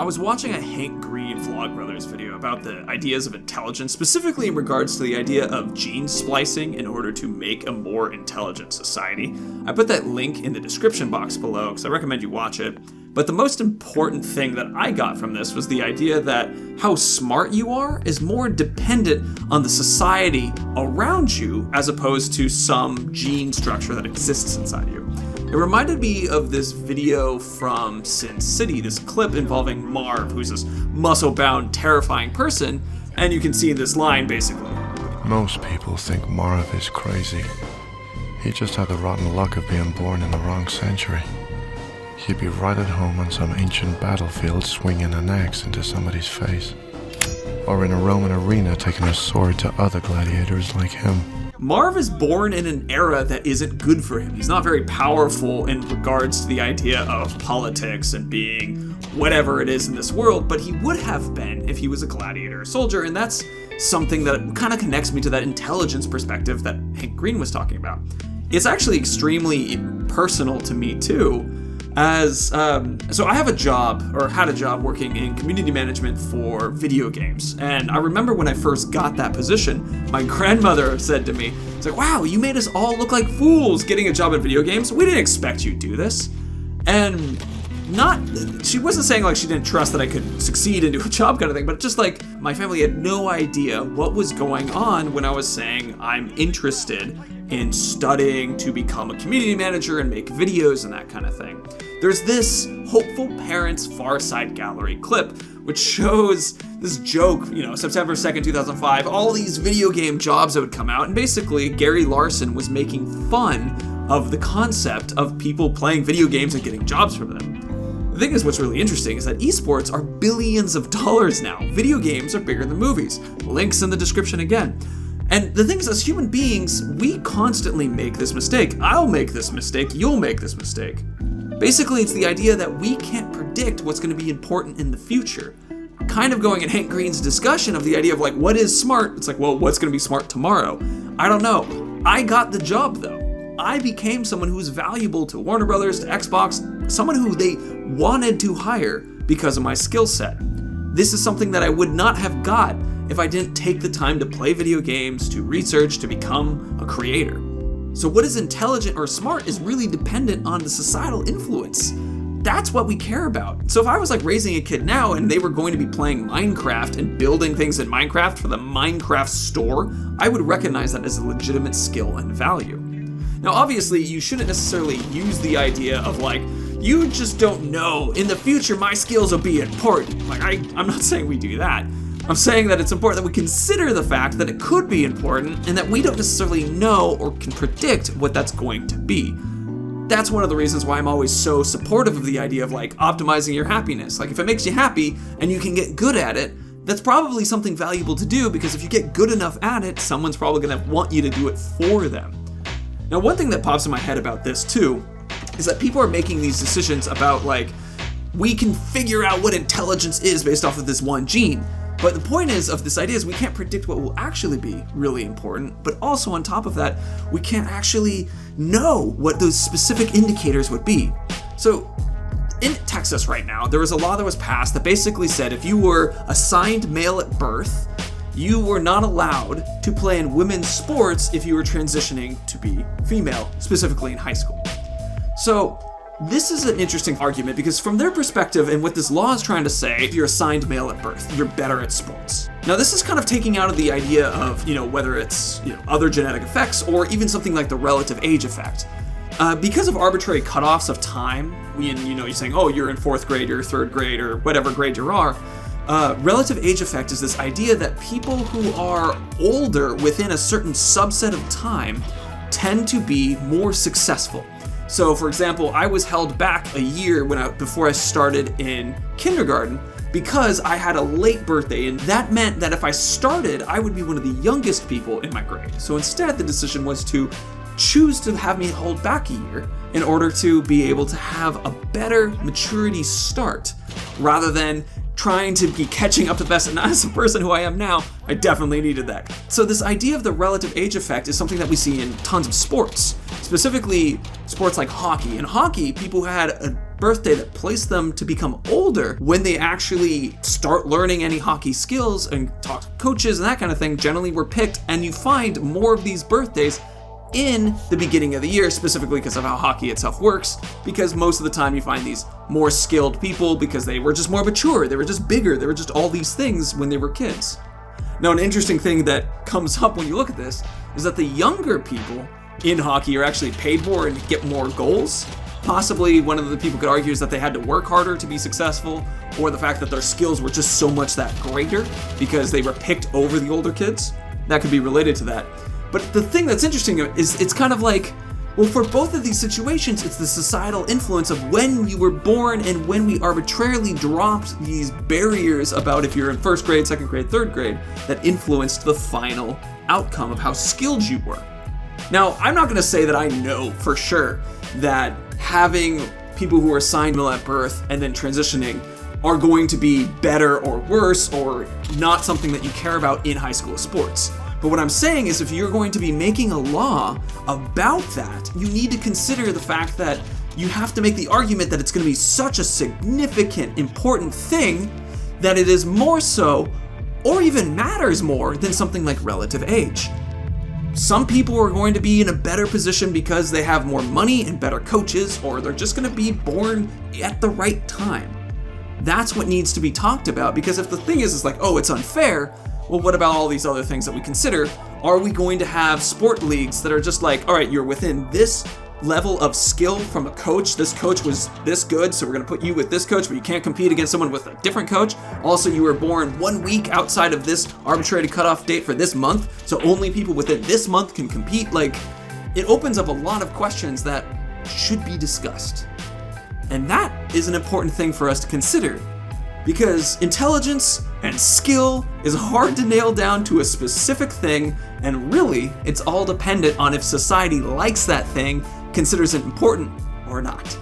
I was watching a Hank Green VlogBrother's video about the ideas of intelligence, specifically in regards to the idea of gene splicing in order to make a more intelligent society. I put that link in the description box below because I recommend you watch it. But the most important thing that I got from this was the idea that how smart you are is more dependent on the society around you as opposed to some gene structure that exists inside you. It reminded me of this video from Sin City, this clip involving Marv, who's this muscle-bound, terrifying person, and you can see this line basically. Most people think Marv is crazy. He just had the rotten luck of being born in the wrong century. He'd be right at home on some ancient battlefield swinging an axe into somebody's face. Or in a Roman arena taking a sword to other gladiators like him. Marv is born in an era that isn't good for him. He's not very powerful in regards to the idea of politics and being whatever it is in this world, but he would have been if he was a gladiator or soldier, and that's something that kind of connects me to that intelligence perspective that Hank Green was talking about. It's actually extremely personal to me too, so I have a job, or had a job, working in community management for video games. And I remember when I first got that position, my grandmother said to me, it's like, wow, you made us all look like fools getting a job in video games. We didn't expect you to do this. And she wasn't saying like she didn't trust that I could succeed and do a job kind of thing, but just like my family had no idea what was going on when I was saying I'm interested in studying to become a community manager and make videos and that kind of thing. There's this Hopeful Parents Far Side Gallery clip, which shows this joke, September 2nd, 2005, all these video game jobs that would come out, and basically Gary Larson was making fun of the concept of people playing video games and getting jobs from them. The thing is, what's really interesting is that esports are billions of dollars now. Video games are bigger than movies. Links in the description again. And the thing is, as human beings, we constantly make this mistake. I'll make this mistake, you'll make this mistake. Basically, it's the idea that we can't predict what's going to be important in the future. Kind of going in Hank Green's discussion of the idea of like, what is smart? It's like, well, what's going to be smart tomorrow? I don't know. I got the job though. I became someone who's valuable to Warner Brothers, to Xbox, someone who they wanted to hire because of my skill set. This is something that I would not have got if I didn't take the time to play video games, to research, to become a creator. So what is intelligent or smart is really dependent on the societal influence. That's what we care about. So if I was like raising a kid now and they were going to be playing Minecraft and building things in Minecraft for the Minecraft store, I would recognize that as a legitimate skill and value. Now obviously you shouldn't necessarily use the idea of like, you just don't know, in the future my skills will be important. Like I'm not saying we do that. I'm saying that it's important that we consider the fact that it could be important and that we don't necessarily know or can predict what that's going to be. That's one of the reasons why I'm always so supportive of the idea of like optimizing your happiness. Like if it makes you happy and you can get good at it, that's probably something valuable to do, because if you get good enough at it, someone's probably gonna want you to do it for them. Now, one thing that pops in my head about this too is that people are making these decisions about like, we can figure out what intelligence is based off of this one gene. But the point of this idea is we can't predict what will actually be really important, but also on top of that, we can't actually know what those specific indicators would be. So in Texas right now, there was a law that was passed that basically said if you were assigned male at birth, you were not allowed to play in women's sports if you were transitioning to be female, specifically in high school. So this is an interesting argument because from their perspective and what this law is trying to say, if you're assigned male at birth, you're better at sports. Now this is kind of taking out of the idea of, whether it's, other genetic effects or even something like the relative age effect. Because of arbitrary cutoffs of time, you're saying, oh, you're in 4th grade, you're 3rd grade, or whatever grade you are, relative age effect is this idea that people who are older within a certain subset of time tend to be more successful. So for example, I was held back a year before I started in kindergarten because I had a late birthday, and that meant that if I started, I would be one of the youngest people in my grade. So instead, the decision was to choose to have me hold back a year in order to be able to have a better maturity start, rather than trying to be catching up to the best. And as a person who I am now, I definitely needed that. So this idea of the relative age effect is something that we see in tons of sports, specifically sports like hockey. In hockey, people who had a birthday that placed them to become older, when they actually start learning any hockey skills and talk to coaches and that kind of thing, generally were picked, and you find more of these birthdays in the beginning of the year, specifically because of how hockey itself works, because most of the time you find these more skilled people because they were just more mature, they were just bigger, they were just all these things when they were kids. Now, an interesting thing that comes up when you look at this is that the younger people in hockey are actually paid more and get more goals. Possibly one of the people could argue is that they had to work harder to be successful, or the fact that their skills were just so much that greater because they were picked over the older kids. That could be related to that. But the thing that's interesting is it's kind of like, well, for both of these situations, it's the societal influence of when you were born and when we arbitrarily dropped these barriers about if you're in first grade, second grade, third grade, that influenced the final outcome of how skilled you were. Now, I'm not going to say that I know for sure that having people who are assigned middle at birth and then transitioning are going to be better or worse or not something that you care about in high school sports. But what I'm saying is, if you're going to be making a law about that, you need to consider the fact that you have to make the argument that it's going to be such a significant, important thing that it is more so, or even matters more, than something like relative age. Some people are going to be in a better position because they have more money and better coaches, or they're just going to be born at the right time. That's what needs to be talked about, because if the thing is like, oh, it's unfair, well, what about all these other things that we consider? Are we going to have sport leagues that are just like, all right, you're within this level of skill from a coach. This coach was this good, so we're going to put you with this coach, but you can't compete against someone with a different coach. Also, you were born 1 week outside of this arbitrary cutoff date for this month, so only people within this month can compete. Like, it opens up a lot of questions that should be discussed. And that is an important thing for us to consider, because intelligence and skill is hard to nail down to a specific thing, and really, it's all dependent on if society likes that thing, considers it important, or not.